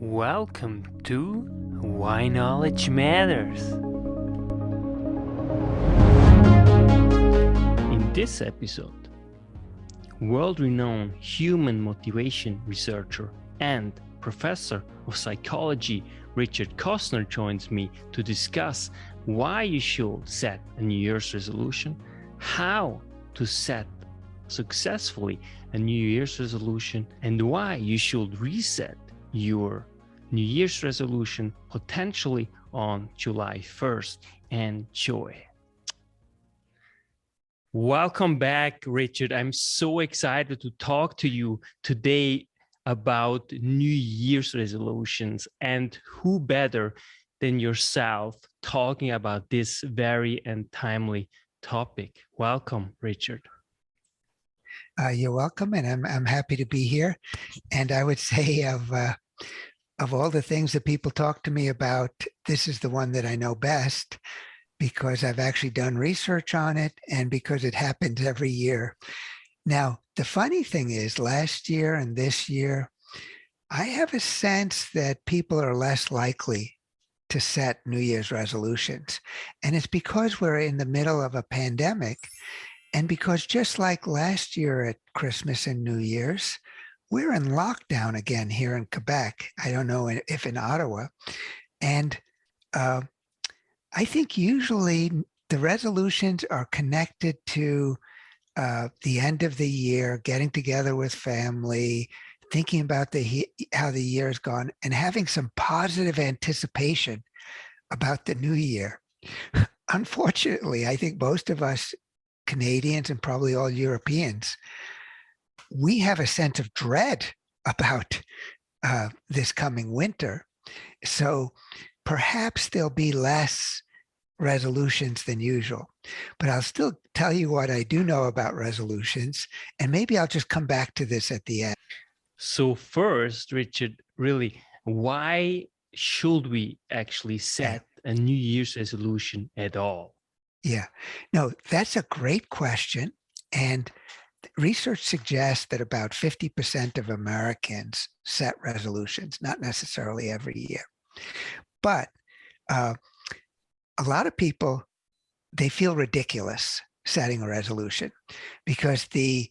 Welcome to Why Knowledge Matters. In this episode, world-renowned human motivation researcher and professor of psychology Richard Koestner joins me to discuss why you should set a New Year's resolution, how to set successfully a New Year's resolution, and why you should reset your New Year's resolution potentially on July 1st. Enjoy. Welcome back, Richard. I'm so excited to talk to you today about New Year's resolutions, and who better than yourself talking about this very and timely topic. Welcome, Richard. You're welcome, and I'm happy to be here. And I would say of all the things that people talk to me about, this is the one that I know best because I've actually done research on it and because it happens every year. Now, the funny thing is, last year and this year, I have a sense that people are less likely to set New Year's resolutions. And it's because we're in the middle of a pandemic. And because just like last year at Christmas and New Year's, we're in lockdown again here in Quebec. I don't know if in Ottawa. And I think usually the resolutions are connected to the end of the year, getting together with family, thinking about how the year has gone, and having some positive anticipation about the new year. Unfortunately, I think most of us Canadians and probably all Europeans, we have a sense of dread about this coming winter. So perhaps there'll be less resolutions than usual. But I'll still tell you what I do know about resolutions, and maybe I'll just come back to this at the end. So first, Richard, really, why should we actually set a New Year's resolution at all? Yeah, no, that's a great question. And research suggests that about 50% of Americans set resolutions, not necessarily every year. But a lot of people, they feel ridiculous setting a resolution because the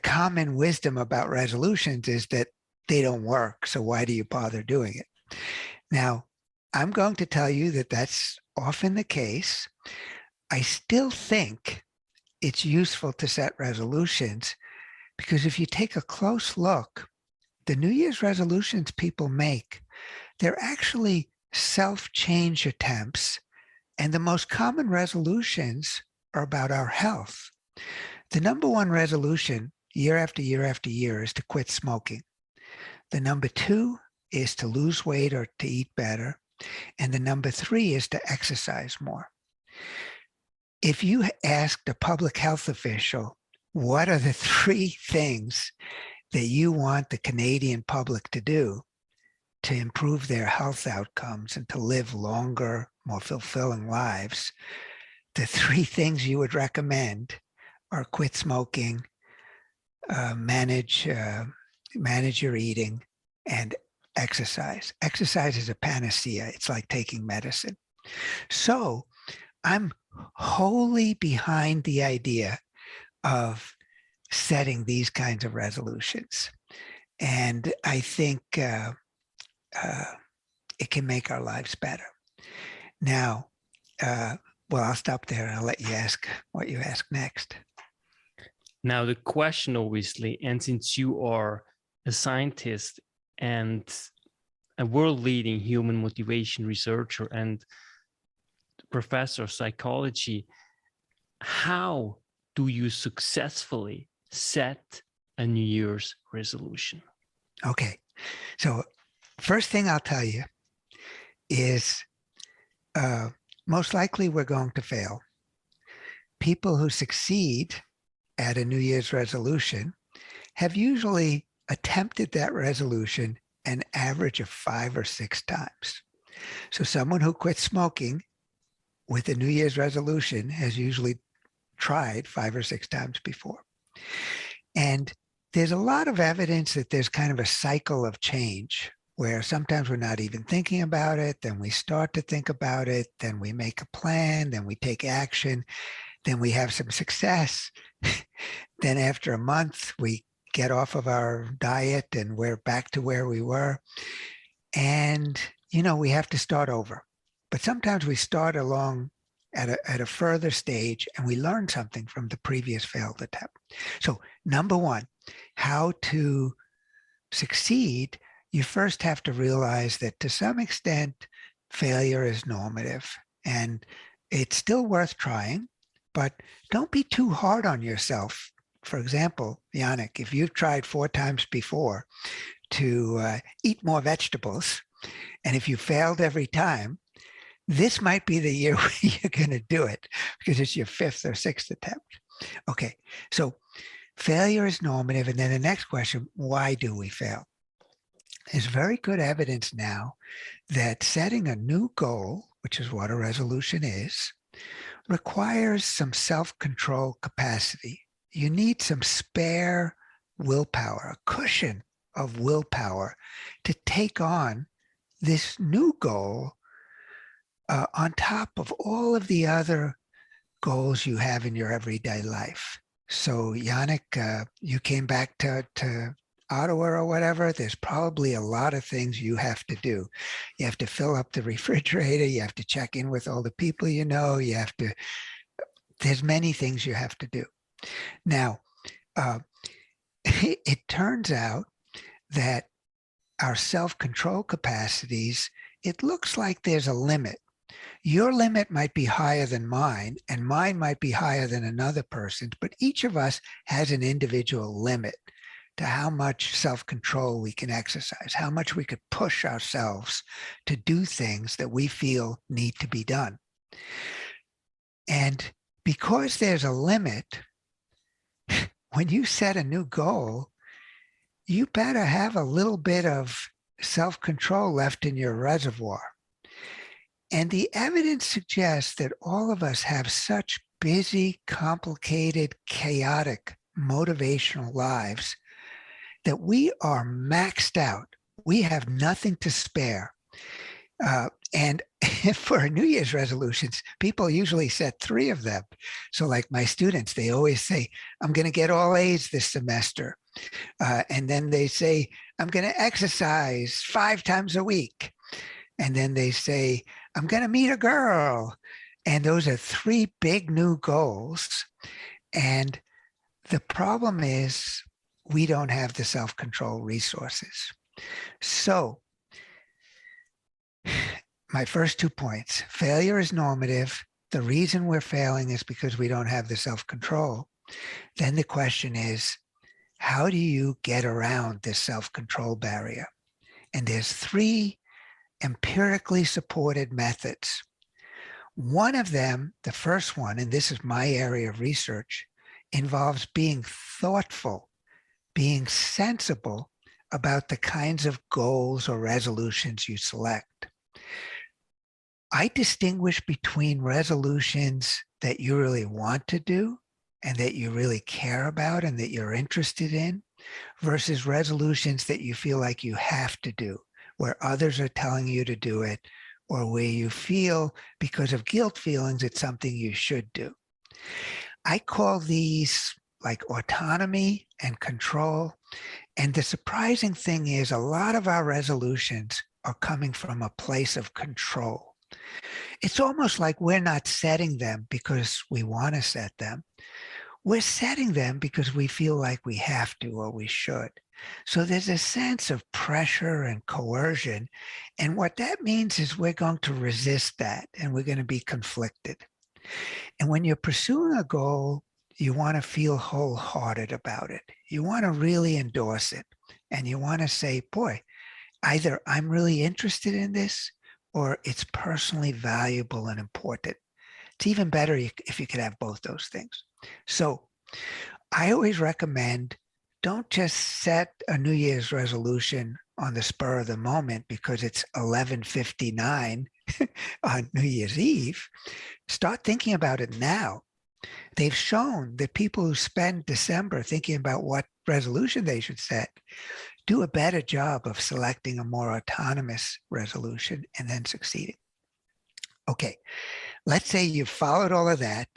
common wisdom about resolutions is that they don't work. So why do you bother doing it? Now, I'm going to tell you that that's often the case. I still think it's useful to set resolutions because if you take a close look, the New Year's resolutions people make, they're actually self-change attempts. And the most common resolutions are about our health. The number one resolution year after year after year is to quit smoking. The number two is to lose weight or to eat better. And the number three is to exercise more. If you asked a public health official, what are the three things that you want the Canadian public to do to improve their health outcomes and to live longer, more fulfilling lives, the three things you would recommend are quit smoking, manage your eating, and exercise. Exercise is a panacea. It's like taking medicine. So I'm wholly behind the idea of setting these kinds of resolutions. And I think it can make our lives better. Now, I'll stop there and I'll let you ask what you ask next. Now, the question, obviously, and since you are a scientist and a world-leading human motivation researcher and professor of psychology, how do you successfully set a New Year's resolution? Okay, so first thing I'll tell you is most likely we're going to fail. People who succeed at a New Year's resolution have usually attempted that resolution an average of 5 or 6 times. So someone who quits smoking with a New Year's resolution has usually tried 5 or 6 times before. And there's a lot of evidence that there's kind of a cycle of change where sometimes we're not even thinking about it, then we start to think about it, then we make a plan, then we take action, then we have some success. Then after a month, we get off of our diet and we're back to where we were. And, we have to start over. But sometimes we start along at a further stage and we learn something from the previous failed attempt. So number one, how to succeed, you first have to realize that to some extent, failure is normative and it's still worth trying, but don't be too hard on yourself. For example, Yannick, if you've tried 4 times before to eat more vegetables, and if you failed every time, this might be the year where you're going to do it because it's your 5th or 6th attempt. Okay, so failure is normative. And then the next question, why do we fail? There's very good evidence now that setting a new goal, which is what a resolution is, requires some self-control capacity. You need some spare willpower, a cushion of willpower to take on this new goal on top of all of the other goals you have in your everyday life. So Yannick, you came back to Ottawa or whatever, there's probably a lot of things you have to do. You have to fill up the refrigerator, you have to check in with all the people there's many things you have to do. Now, it turns out that our self-control capacities, it looks like there's a limit. Your limit might be higher than mine, and mine might be higher than another person's, but each of us has an individual limit to how much self-control we can exercise, how much we could push ourselves to do things that we feel need to be done. And because there's a limit, when you set a new goal, you better have a little bit of self-control left in your reservoir. And the evidence suggests that all of us have such busy, complicated, chaotic, motivational lives that we are maxed out. We have nothing to spare. And for New Year's resolutions, people usually set 3 of them. So like my students, they always say, I'm going to get all A's this semester. And then they say, I'm going to exercise 5 times a week. And then they say, I'm going to meet a girl. And those are 3 big new goals. And the problem is we don't have the self-control resources. So my first 2 points, failure is normative. The reason we're failing is because we don't have the self-control. Then the question is, how do you get around this self-control barrier? And there's 3 empirically supported methods. One of them, the first one, and this is my area of research, involves being thoughtful, being sensible about the kinds of goals or resolutions you select. I distinguish between resolutions that you really want to do and that you really care about and that you're interested in versus resolutions that you feel like you have to do, where others are telling you to do it, or where you feel because of guilt feelings it's something you should do. I call these like autonomy and control. And the surprising thing is a lot of our resolutions are coming from a place of control. It's almost like we're not setting them because we want to set them. We're setting them because we feel like we have to or we should. So there's a sense of pressure and coercion. And what that means is we're going to resist that and we're going to be conflicted. And when you're pursuing a goal, you want to feel wholehearted about it. You want to really endorse it. And you want to say, boy, either I'm really interested in this or it's personally valuable and important. It's even better if you could have both those things. So I always recommend don't just set a New Year's resolution on the spur of the moment because it's 11:59 on New Year's Eve. Start thinking about it now. They've shown that people who spend December thinking about what resolution they should set do a better job of selecting a more autonomous resolution and then succeeding. Okay, let's say you've followed all of that.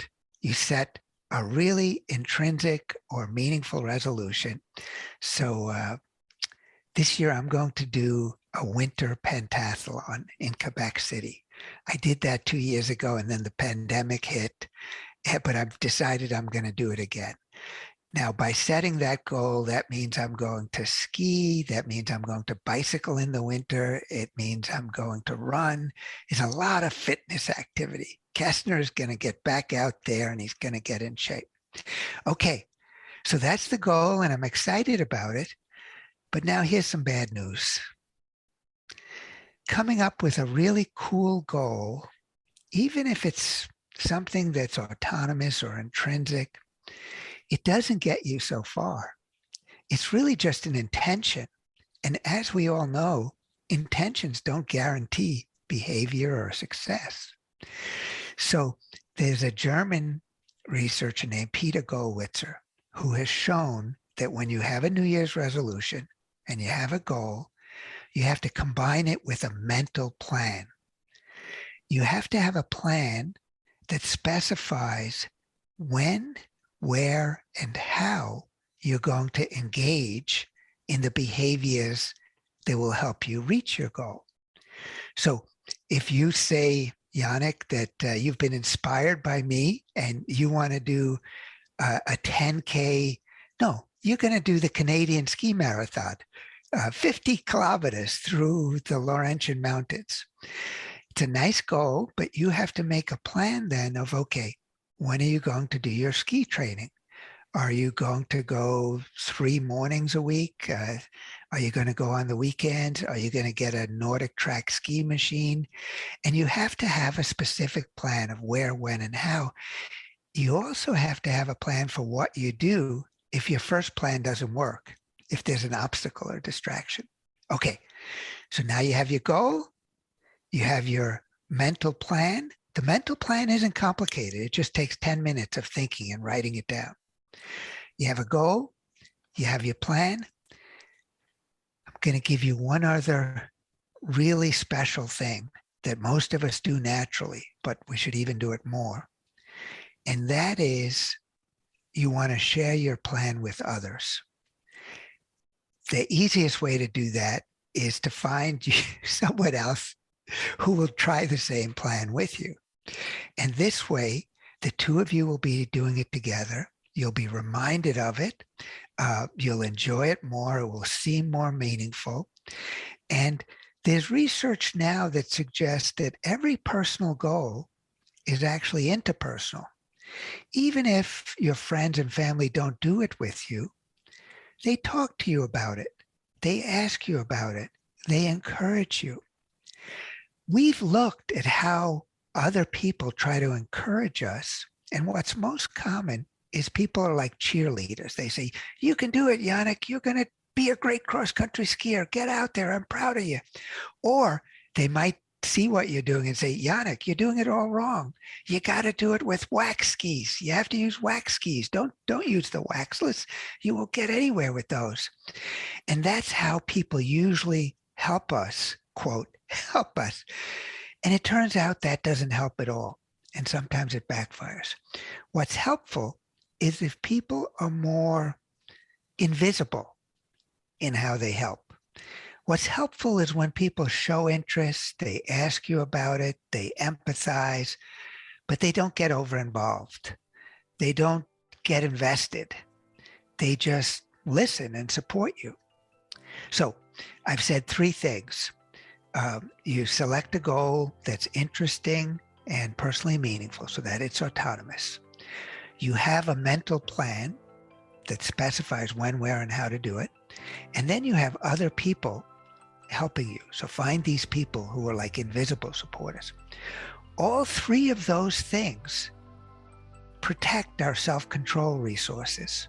You set a really intrinsic or meaningful resolution. So this year I'm going to do a winter pentathlon in Quebec City. I did that 2 years ago and then the pandemic hit, but I've decided I'm going to do it again. Now, by setting that goal, that means I'm going to ski. That means I'm going to bicycle in the winter. It means I'm going to run. It's a lot of fitness activity. Koestner is going to get back out there and he's going to get in shape. Okay, so that's the goal and I'm excited about it. But now here's some bad news. Coming up with a really cool goal, even if it's something that's autonomous or intrinsic, it doesn't get you so far. It's really just an intention. And as we all know, intentions don't guarantee behavior or success. So there's a German researcher named Peter Gollwitzer who has shown that when you have a New Year's resolution and you have a goal, you have to combine it with a mental plan. You have to have a plan that specifies when, where, and how you're going to engage in the behaviors that will help you reach your goal. So if you say, Yannick, that you've been inspired by me and you want to do a 10K, no, you're going to do the Canadian ski marathon, 50 kilometers through the Laurentian Mountains. It's a nice goal, but you have to make a plan then of, okay, when are you going to do your ski training? Are you going to go 3 mornings a week? Are you going to go on the weekends? Are you going to get a Nordic track ski machine? And you have to have a specific plan of where, when, and how. You also have to have a plan for what you do if your first plan doesn't work, if there's an obstacle or distraction. Okay, so now you have your goal, you have your mental plan. The mental plan isn't complicated. It just takes 10 minutes of thinking and writing it down. You have a goal, you have your plan. I'm going to give you one other really special thing that most of us do naturally, but we should even do it more. And that is, you want to share your plan with others. The easiest way to do that is to find someone else who will try the same plan with you. And this way, the two of you will be doing it together. You'll be reminded of it. You'll enjoy it more. It will seem more meaningful. And there's research now that suggests that every personal goal is actually interpersonal. Even if your friends and family don't do it with you, they talk to you about it. They ask you about it. They encourage you. We've looked at how other people try to encourage us. And what's most common is people are like cheerleaders. They say, you can do it, Yannick. You're going to be a great cross-country skier. Get out there. I'm proud of you. Or they might see what you're doing and say, Yannick, you're doing it all wrong. You got to do it with wax skis. You have to use wax skis. Don't use the waxless. You won't get anywhere with those. And that's how people usually help us, quote, help us. And it turns out that doesn't help at all. And sometimes it backfires. What's helpful is if people are more invisible in how they help. What's helpful is when people show interest, they ask you about it, they empathize, but they don't get over-involved. They don't get invested. They just listen and support you. So I've said 3 things. You select a goal that's interesting and personally meaningful so that it's autonomous. You have a mental plan that specifies when, where, and how to do it. And then you have other people helping you. So find these people who are like invisible supporters. All 3 of those things protect our self-control resources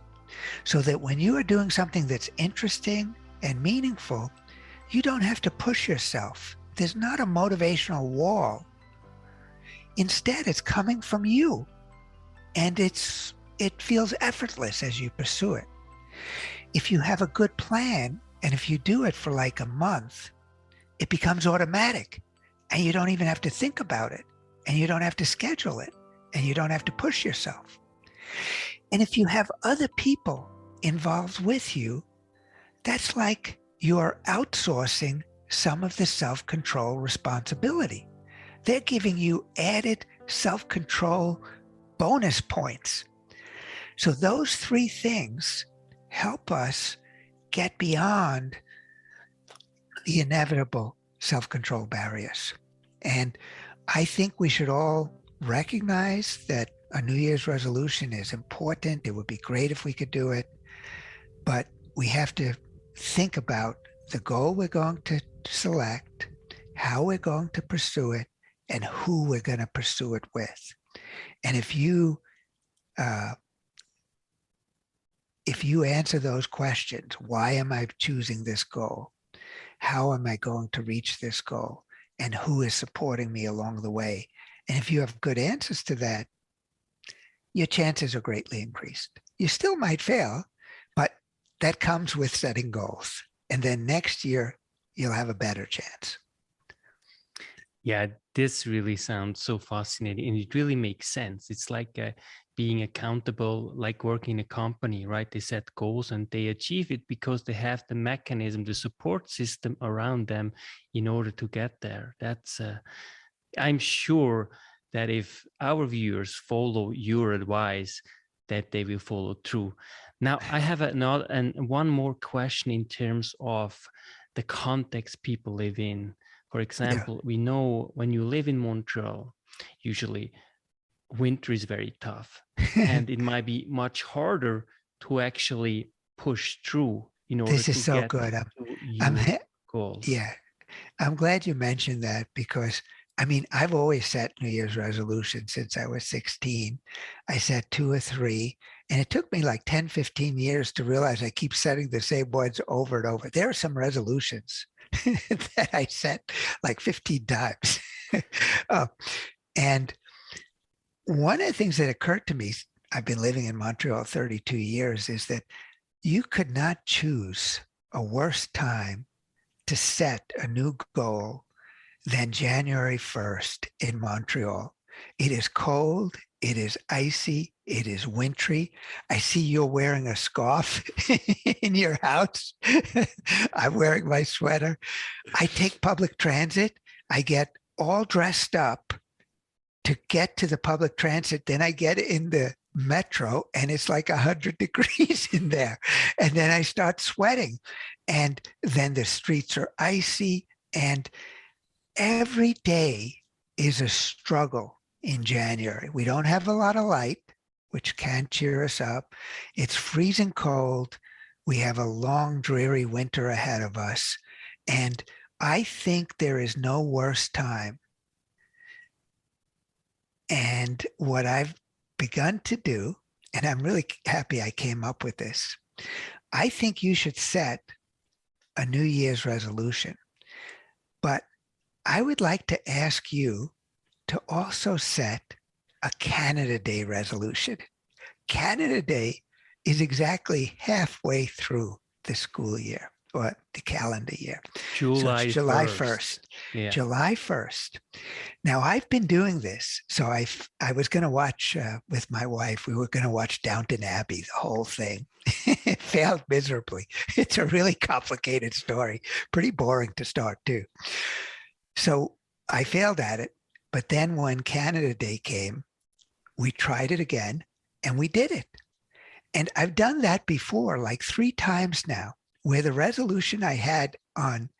so that when you are doing something that's interesting and meaningful, you don't have to push yourself. There's not a motivational wall. Instead, it's coming from you, and it feels effortless as you pursue it. If you have a good plan, And if you do it for like a month, it becomes automatic and you don't even have to think about it and you don't have to schedule it and you don't have to push yourself. And if you have other people involved with you, that's like you're outsourcing some of the self-control responsibility. They're giving you added self-control bonus points. So those three things help us get beyond the inevitable self-control barriers. And I think we should all recognize that a New Year's resolution is important. It would be great if we could do it, but we have to think about the goal we're going to select, how we're going to pursue it, and who we're going to pursue it with. And if you answer those questions, why am I choosing this goal? How am I going to reach this goal? And who is supporting me along the way? And if you have good answers to that, your chances are greatly increased. You still might fail, but that comes with setting goals. And then next year, you'll have a better chance. Yeah, this really sounds so fascinating, and it really makes sense. It's like being accountable, like working in a company, right? They set goals and they achieve it because they have the mechanism, the support system around them in order to get there. That's, I'm sure that if our viewers follow your advice, that they will follow through. Now, I have one more question in terms of the context people live in. For example, we know when you live in Montreal, usually winter is very tough and it might be much harder to actually push through in order This is to so get good. to your goals. Yeah, I'm glad you mentioned that because I mean, I've always set New Year's resolutions since I was 16. I set 2 or 3, and it took me like 10, 15 years to realize I keep setting the same ones over and over. There are some resolutions that I set like 15 times. And one of the things that occurred to me, I've been living in Montreal 32 years, is that you could not choose a worse time to set a new goal than January 1st in Montreal. It is cold, it is icy, it is wintry. I see you're wearing a scarf in your house. I'm wearing my sweater. I take public transit. I get all dressed up to get to the public transit. Then I get in the metro and it's like 100 degrees in there. And then I start sweating. And then the streets are icy. And every day is a struggle in January. We don't have a lot of light, which can cheer us up. It's freezing cold. We have a long, dreary winter ahead of us. And I think there is no worse time. And what I've begun to do, and I'm really happy I came up with this, I think you should set a New Year's resolution. But I would like to ask you to also set a Canada Day resolution. Canada Day is exactly halfway through the school year or the calendar year. So it's July 1st. Yeah. July 1st. Now I've been doing this. So I was going to watch with my wife, we were going to watch Downton Abbey, the whole thing. It failed miserably. It's a really complicated story, pretty boring to start too. So I failed at it. But then when Canada Day came, we tried it again and we did it. And I've done that before, like 3 times now, where the resolution I had on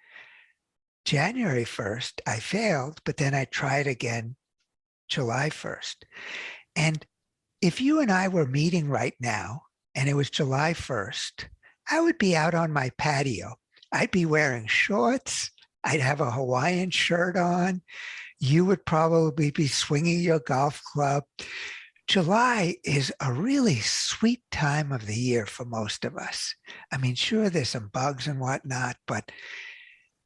January 1st, I failed, but then I tried again July 1st. And if you and I were meeting right now and it was July 1st, I would be out on my patio. I'd be wearing shorts. I'd have a Hawaiian shirt on. You would probably be swinging your golf club. July is a really sweet time of the year for most of us. I mean, sure, there's some bugs and whatnot, but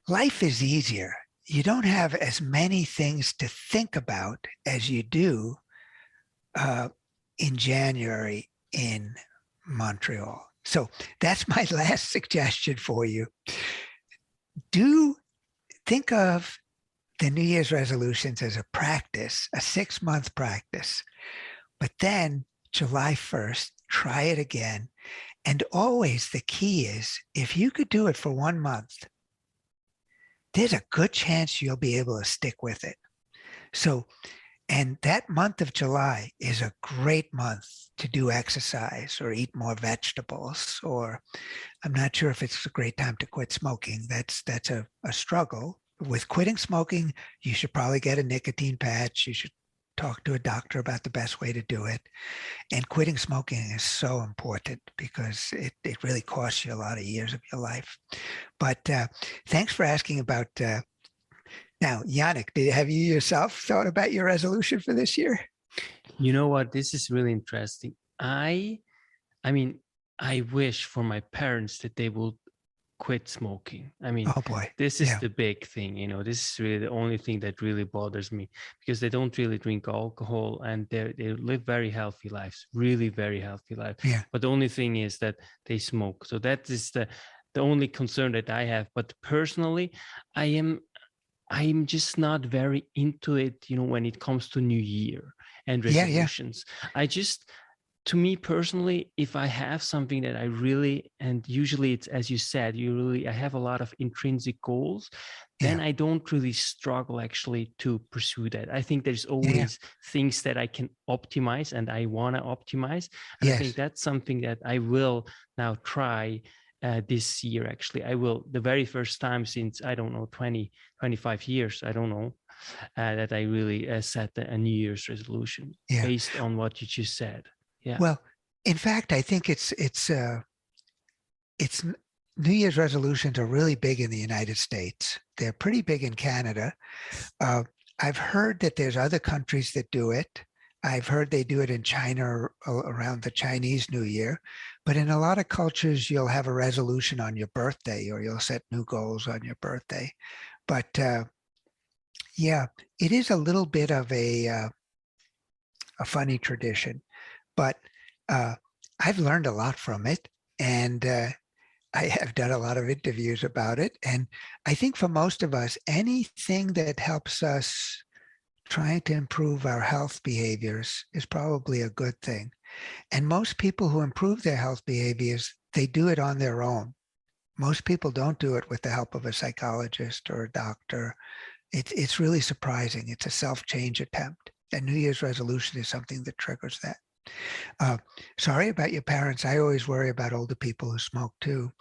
life is easier. You don't have as many things to think about as you do in January in Montreal. So that's my last suggestion for you. Do think of the New Year's resolutions as a practice, a 6-month practice. But then July 1st, try it again. And always the key is, if you could do it for 1 month, there's a good chance you'll be able to stick with it. So, and that month of July is a great month to do exercise or eat more vegetables, or I'm not sure if it's a great time to quit smoking. That's a struggle. With quitting smoking, you should probably get a nicotine patch. You should talk to a doctor about the best way to do it. And quitting smoking is so important because it really costs you a lot of years of your life. But thanks for asking about, now, Yannick, have you yourself thought about your resolution for this year? You know what? This is really interesting. I mean, I wish for my parents that they will quit smoking. I mean, oh boy, this is the big thing, you know, this is really the only thing that really bothers me, because they don't really drink alcohol and they live very healthy lives, really very healthy lives. Yeah. But the only thing is that they smoke. So that is the only concern that I have. But personally, I'm just not very into it, you know, when it comes to New Year and resolutions. To me personally, if I have something that I really, and usually it's, as you said, I have a lot of intrinsic goals, then I don't really struggle actually to pursue that. I think there's always things that I can optimize and I want to optimize. And I think that's something that I will now try this year. Actually, I will, the very first time since, I don't know, 20, 25 years, I don't know, that I really set a New Year's resolution based on what you just said. Yeah. Well, in fact, I think it's New Year's resolutions are really big in the United States. They're pretty big in Canada. I've heard that there's other countries that do it. I've heard they do it in China around the Chinese New Year. But in a lot of cultures, you'll have a resolution on your birthday, or you'll set new goals on your birthday. But it is a little bit of a funny tradition. But I've learned a lot from it, and I have done a lot of interviews about it. And I think for most of us, anything that helps us trying to improve our health behaviors is probably a good thing. And most people who improve their health behaviors, they do it on their own. Most people don't do it with the help of a psychologist or a doctor. It's really surprising. It's a self-change attempt. A New Year's resolution is something that triggers that. Sorry about your parents. I always worry about older people who smoke too.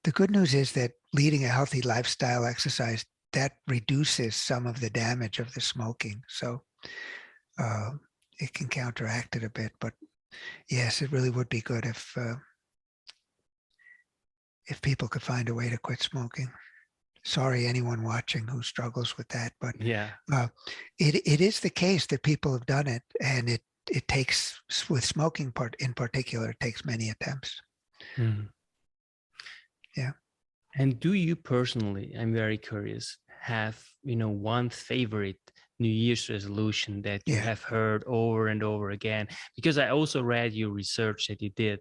The good news is that leading a healthy lifestyle, exercise, that reduces some of the damage of the smoking. So it can counteract it a bit. But yes, it really would be good if people could find a way to quit smoking. Sorry, anyone watching who struggles with that, but it is the case that people have done it, and it takes, with smoking in particular, it takes many attempts. Yeah. And do you personally, I'm very curious, have, you know, one favorite New Year's resolution that you have heard over and over again? Because I also read your research that you did,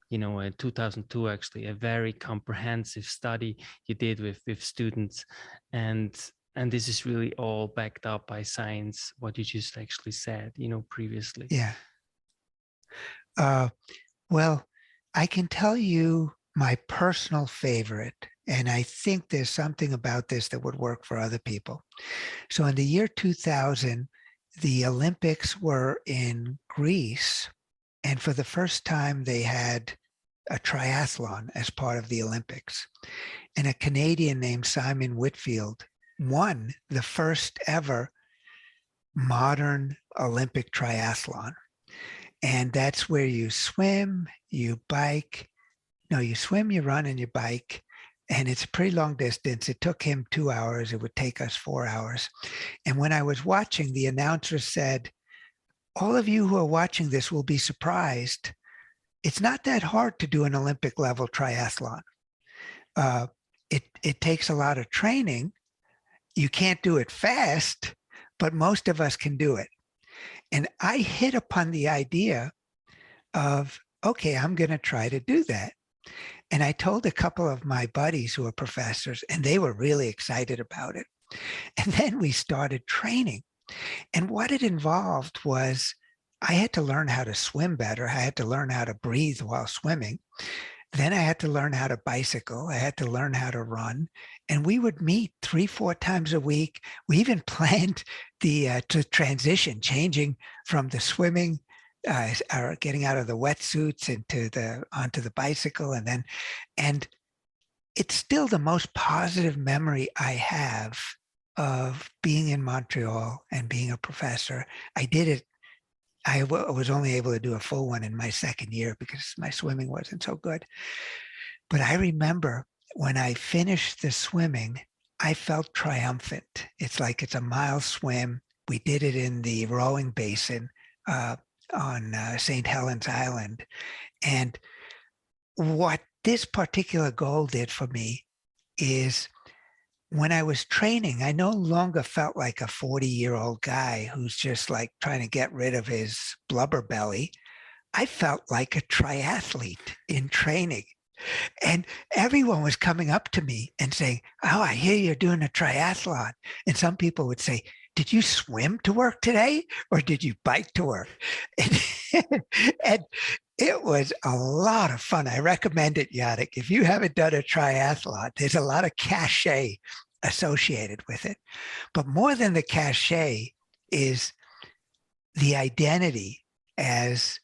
you know, in 2002, actually, a very comprehensive study you did with students. And this is really all backed up by science, what you just actually said, you know, previously. Yeah. Well, I can tell you my personal favorite, and I think there's something about this that would work for other people. So in the year 2000, the Olympics were in Greece, and for the first time they had a triathlon as part of the Olympics. And a Canadian named Simon Whitfield won the first ever modern Olympic triathlon. And that's where you swim, you bike. No, you swim, you run, and you bike. And it's a pretty long distance. It took him 2 hours. It would take us 4 hours. And when I was watching, the announcer said, all of you who are watching this will be surprised. It's not that hard to do an Olympic level triathlon. It takes a lot of training. You can't do it fast, but most of us can do it. And I hit upon the idea of, okay, I'm going to try to do that. And I told a couple of my buddies who were professors, and they were really excited about it. And then we started training. And what it involved was I had to learn how to swim better. I had to learn how to breathe while swimming. Then I had to learn how to bicycle. I had to learn how to run. And we would meet 3-4 times a week. We even planned the transition, changing from the swimming, or getting out of the wetsuits onto the bicycle. And it's still the most positive memory I have of being in Montreal and being a professor. I did it. I was only able to do a full one in my second year because my swimming wasn't so good. But I remember when I finished the swimming, I felt triumphant. It's like it's a mile swim. We did it in the rowing basin on St. Helens Island. And what this particular goal did for me is when I was training, I no longer felt like a 40-year-old guy who's just like trying to get rid of his blubber belly. I felt like a triathlete in training. And everyone was coming up to me and saying, "Oh, I hear you're doing a triathlon." And some people would say, "Did you swim to work today or did you bike to work?" And it was a lot of fun. I recommend it, Yannick. If you haven't done a triathlon, there's a lot of cachet associated with it. But more than the cachet is the identity as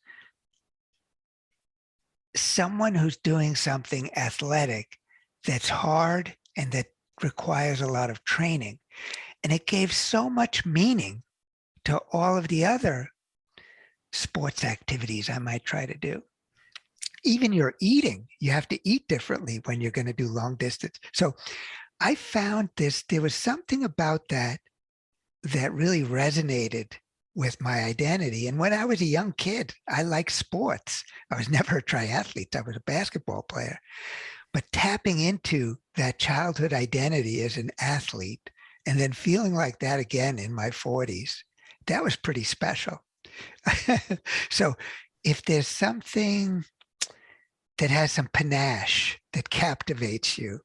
someone who's doing something athletic that's hard and that requires a lot of training. And it gave so much meaning to all of the other sports activities I might try to do. Even your eating, you have to eat differently when you're going to do long distance. So I found there was something about that really resonated with my identity. And when I was a young kid, I liked sports. I was never a triathlete. I was a basketball player. But tapping into that childhood identity as an athlete and then feeling like that again in my 40s, that was pretty special. So if there's something that has some panache that captivates you,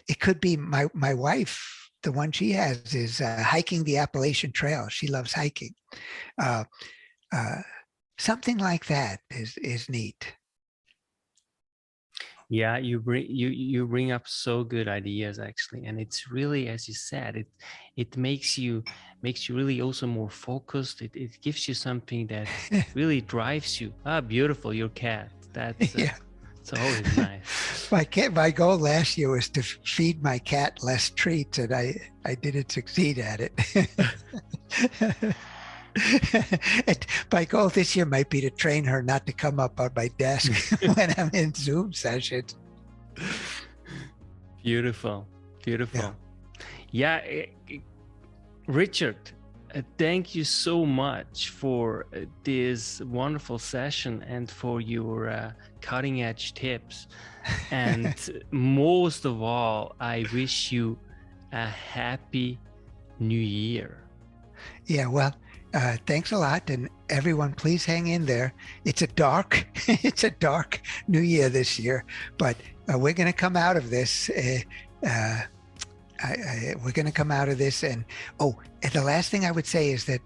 it could be my wife. The one she has is hiking the Appalachian Trail. She loves hiking. Something like that is neat. Yeah, you bring up so good ideas actually, and it's really, as you said, it makes you really also more focused. It gives you something that really drives you. Beautiful, your cat. That's yeah. It's always nice. My goal last year was to feed my cat less treats, and I didn't succeed at it. And my goal this year might be to train her not to come up on my desk when I'm in Zoom sessions. Beautiful. Yeah, Richard, thank you so much for this wonderful session and for your cutting edge tips. And most of all, I wish you a happy new year. Yeah, well, thanks a lot, and everyone, please hang in there. It's a dark new year this year, but we're going to come out of this. We're going to come out of this, and the last thing I would say is that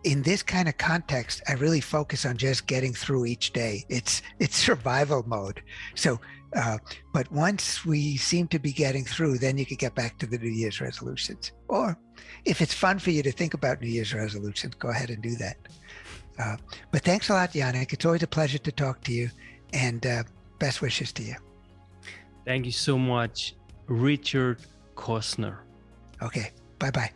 in this kind of context, I really focus on just getting through each day. It's survival mode. So, but once we seem to be getting through, then you can get back to the New Year's resolutions. Or if it's fun for you to think about New Year's resolutions, go ahead and do that. But thanks a lot, Yannick. It's always a pleasure to talk to you, and best wishes to you. Thank you so much, Richard Koestner. Okay, bye-bye.